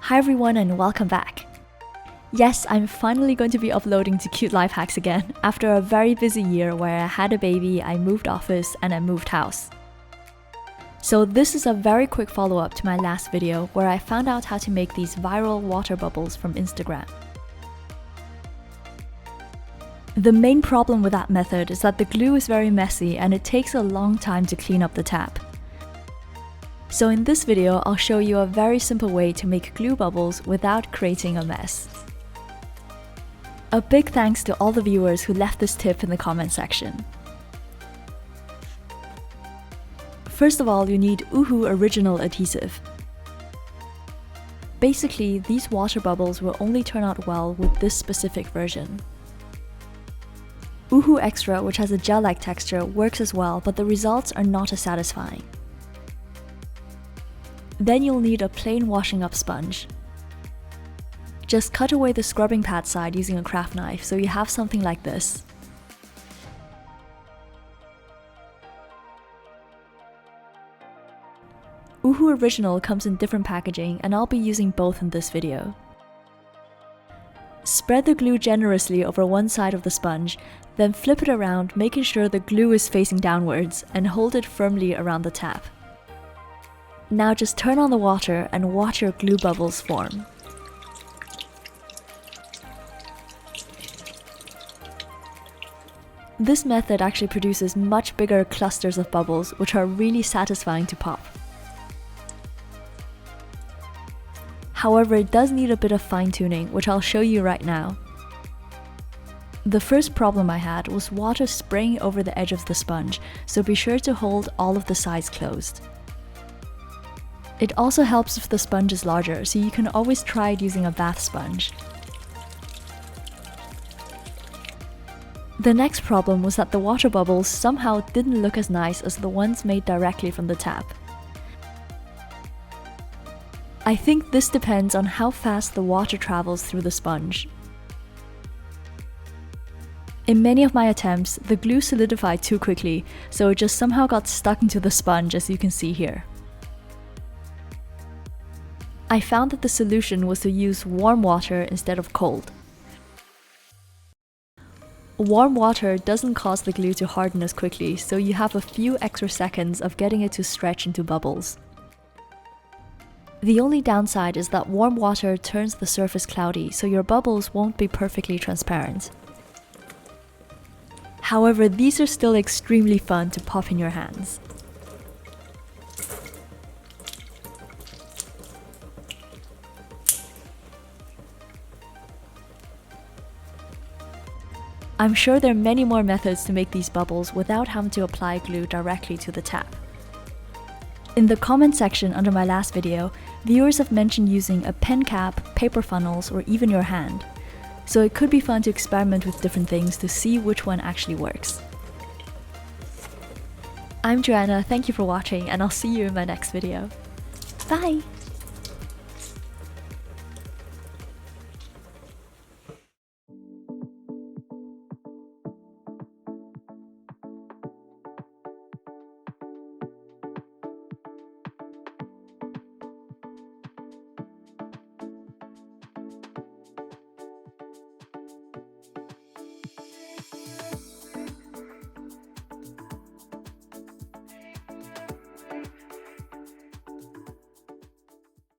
Hi everyone and welcome back. Yes, I'm finally going to be uploading to Cute Life Hacks again after a very busy year where I had a baby, I moved office, and I moved house. So this is a very quick follow-up to my last video where I found out how to make these viral water bubbles from Instagram. The main problem with that method is that the glue is very messy and it takes a long time to clean up the tap. So in this video, I'll show you a very simple way to make glue bubbles without creating a mess. A big thanks to all the viewers who left this tip in the comment section. First of all, you need Oohoo Original Adhesive. Basically, these water bubbles will only turn out well with this specific version. Oohoo Extra, which has a gel-like texture, works as well, but the results are not as satisfying. Then you'll need a plain washing up sponge. Just cut away the scrubbing pad side using a craft knife so you have something like this. Oohoo Original comes in different packaging and I'll be using both in this video. Spread the glue generously over one side of the sponge, then flip it around, making sure the glue is facing downwards, and hold it firmly around the tap. Now just turn on the water and watch your glue bubbles form. This method actually produces much bigger clusters of bubbles, which are really satisfying to pop. However, it does need a bit of fine-tuning, which I'll show you right now. The first problem I had was water spraying over the edge of the sponge, so be sure to hold all of the sides closed. It also helps if the sponge is larger, so you can always try it using a bath sponge. The next problem was that the water bubbles somehow didn't look as nice as the ones made directly from the tap. I think this depends on how fast the water travels through the sponge. In many of my attempts, the glue solidified too quickly, so it just somehow got stuck into the sponge, as you can see here. I found that the solution was to use warm water instead of cold. Warm water doesn't cause the glue to harden as quickly, so you have a few extra seconds of getting it to stretch into bubbles. The only downside is that warm water turns the surface cloudy, so your bubbles won't be perfectly transparent. However, these are still extremely fun to pop in your hands. I'm sure there are many more methods to make these bubbles without having to apply glue directly to the tap. In the comment section under my last video, viewers have mentioned using a pen cap, paper funnels, or even your hand. So it could be fun to experiment with different things to see which one actually works. I'm Joanna, thank you for watching, and I'll see you in my next video. Bye!